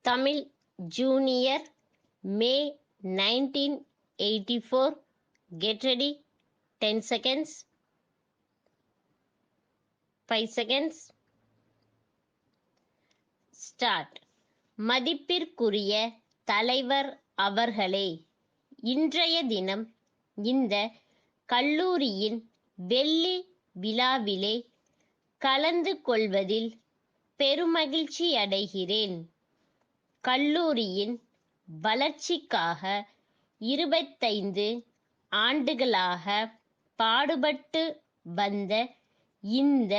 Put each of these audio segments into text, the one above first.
Tamil Junior, May 1984. Get ready. 10 seconds. 5 seconds. Start. மதிப்பிற்குரிய தலைவர் அவர்களே, இன்றைய தினம் இந்த கல்லூரியின் வெள்ளி விழாவிலே கலந்து கொள்வதில் பெருமகிழ்ச்சி அடைகிறேன். கல்லூரியின் வளர்ச்சிக்காக 25 ஆண்டுகளாக பாடுபட்டு வந்த இந்த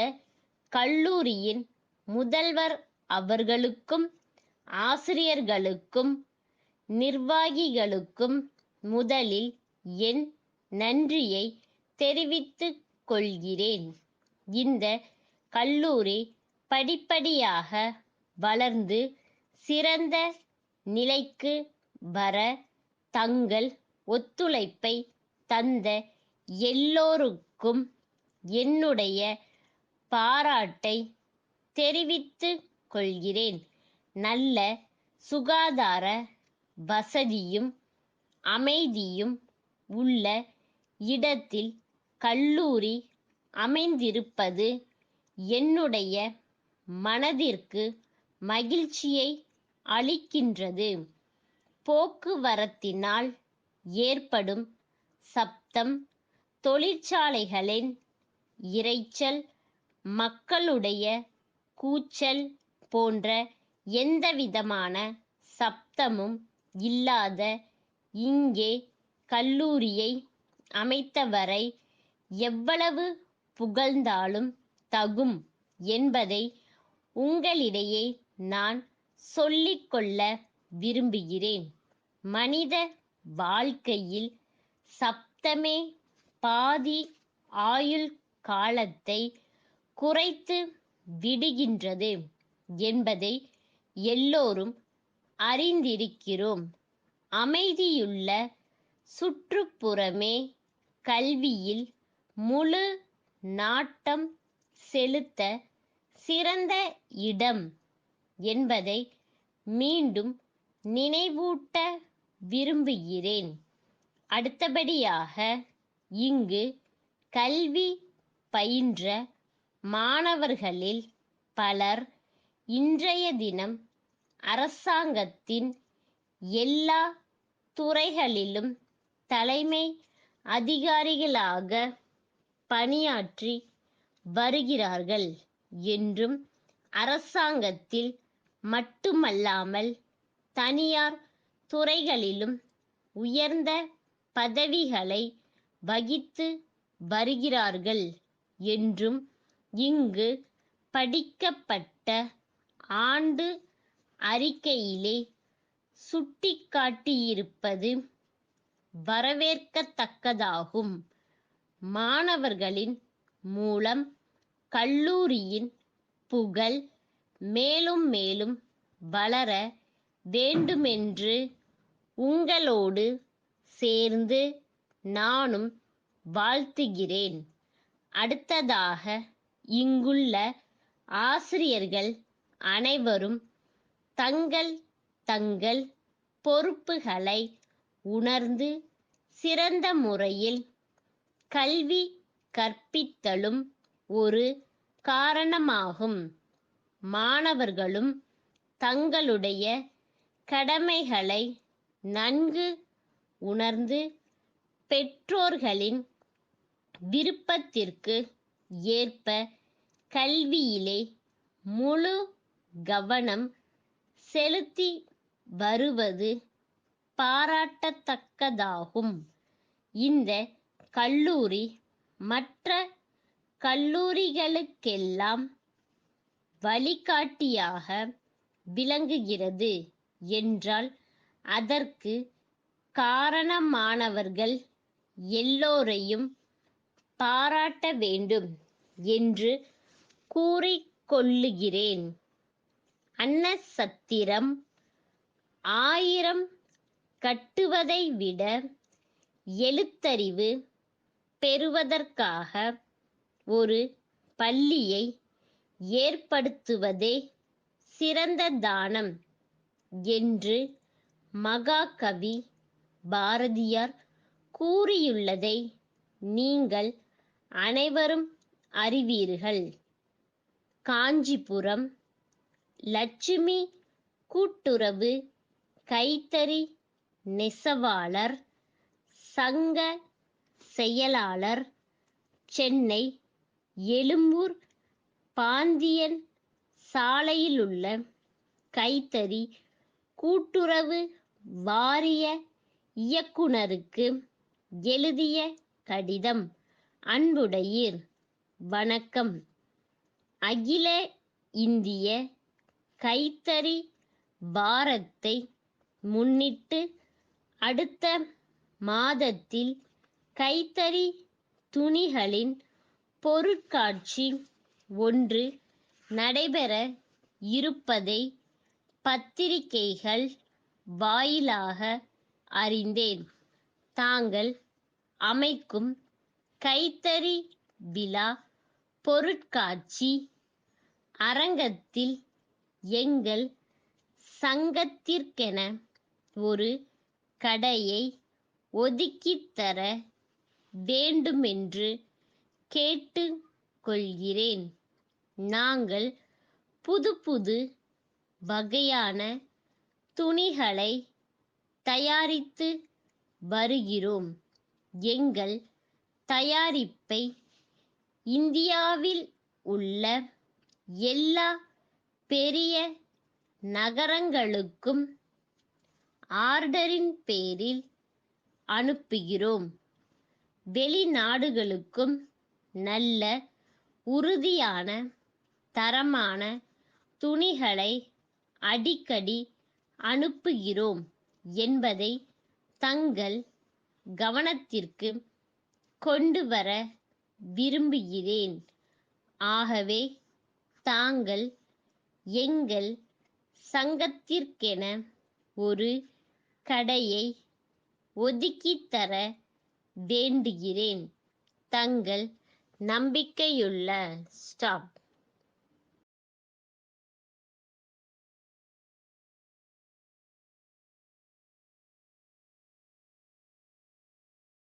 கல்லூரியின் முதல்வர் அவர்களுக்கும் ஆசிரியர்களுக்கும் நிர்வாகிகளுக்கும் முதலில் என் நன்றியை தெரிவித்துக் கொள்கிறேன். இந்த கல்லூரி படிப்படியாக வளர்ந்து சிறந்த நிலைக்கு வர தங்கள் ஒத்துழைப்பை தந்த எல்லோருக்கும் என்னுடைய பாராட்டை தெரிவித்துக் கொள்கிறேன். நல்ல சுகாதார வசதியும் அமைதியும் உள்ள இடத்தில் கல்லூரி அமைந்திருப்பது என்னுடைய மனதிற்கு மகிழ்ச்சியை அளிக்கின்றது. போக்குவரத்தினால் ஏற்படும் சப்தம், தொழிற்சாலைகளின் இரைச்சல், மக்களுடைய கூச்சல் போன்ற எந்தவிதமான சப்தமும் இல்லாத இங்கே கல்லூரியை அமைத்தவரை எவ்வளவு புகழ்ந்தாலும் தகும் என்பதை உங்களிடையே நான் சொல்லிக்கொள்ள விரும்புகிறேன். மனித வாழ்க்கையில் சப்தமே பாதி ஆயுள் காலத்தை குறைத்து விடுகின்றது என்பதை எல்லோரும் அறிந்திருக்கிறோம். அமைதியுள்ள சுற்றுப்புறமே கல்வியில் முழு நாட்டம் செலுத்த சிறந்த இடம் என்பதை மீண்டும் நினைவூட்ட விரும்புகிறேன். அடுத்தபடியாக இங்கு கல்வி பயின்ற மாணவர்களில் பலர் இன்றைய தினம் அரசாங்கத்தின் எல்லா துறைகளிலும் தலைமை அதிகாரிகளாக பணியாற்றி வருகிறார்கள் என்றும் அரசாங்கத்தில் மட்டுமல்லாமல் தனியார் துறைகளிலும் உயர்ந்த பதவிகளை வகித்து வருகிறார்கள் என்றும் இங்கு படிக்கப்பட்ட ஆண்டு அறிக்கையிலே சுட்டிக்காட்டியிருப்பது வரவேற்கத்தக்கதாகும். மாணவர்களின் மூலம் கல்லூரியின் புகழ் மேலும் மேலும் வளர வேண்டுமென்று உங்களோடு சேர்ந்து நானும் வாழ்த்துகிறேன். அடுத்ததாக இங்குள்ள ஆசிரியர்கள் அனைவரும் தங்கள் தங்கள் பொறுப்புகளை உணர்ந்து சிறந்த முறையில் கல்வி கற்பித்தலும் ஒரு காரணமாகும். மாணவர்களும் தங்களுடைய கடமைகளை நன்கு உணர்ந்து பெற்றோர்களின் விருப்பத்திற்கு ஏற்ப கல்வியிலே முழு கவனம் செலுத்தி வருவது பாராட்டத்தக்கதாகும். இந்த கல்லூரி மற்ற கல்லூரிகளுக்கெல்லாம் வழிகாட்டியாக விளங்குகிறது என்றால் அதற்கு காரணமானவர்கள் எல்லோரையும் பாராட்ட வேண்டும் என்று கூறிக்கொள்ளுகிறேன். அன்னசத்திரம் 1000 கட்டுவதை விட எழுத்தறிவு பெறுவதற்காக ஒரு பள்ளியை ஏற்படுத்துவதே சிறந்த தானம் என்று மகாகவி பாரதியார் கூறியுள்ளதை நீங்கள் அனைவரும் அறிவீர்கள். காஞ்சிபுரம் லட்சுமி கூட்டுறவு கைத்தறி நெசவாளர் சங்க செயலாளர், சென்னை எழும்பூர் பாந்தியன் சாலையிலுள்ள கைத்தறி கூட்டுறவு வாரிய இயக்குனருக்கு எழுதிய கடிதம். அன்புடையீர், வணக்கம். அகில இந்திய கைத்தறி வாரத்தை முன்னிட்டு அடுத்த மாதத்தில் கைத்தறி துணிகளின் பொருட்காட்சி ஒன்று நடைபெற இருப்பதை பத்திரிகைகள் வாயிலாக அறிந்தேன். தாங்கள் அமைக்கும் கைத்தறி விழா பொருட்காட்சி அரங்கத்தில் எங்கள் சங்கத்திற்கென ஒரு கடையை ஒதுக்கித் தர வேண்டுமென்று கேட்டுக் கொள்கிறேன். நாங்கள் புது புது வகையான துணிகளை தயாரித்து வருகிறோம். எங்கள் தயாரிப்பை இந்தியாவில் உள்ள எல்லா பெரிய நகரங்களுக்கும் ஆர்டரின் பேரில் அனுப்புகிறோம். வெளிநாடுகளுக்கும் நல்ல உறுதியான தரமான துணிகளை அடிக்கடி அனுப்புகிறோம் என்பதை தங்கள் கவனத்திற்கு கொண்டு வர விரும்புகிறேன். ஆகவே தாங்கள் எங்கள் சங்கத்திற்கென ஒரு கடையை ஒதுக்கித் தர வேண்டுகிறேன். தங்கள் நம்பிக்கையுள்ள ஸ்டாப்.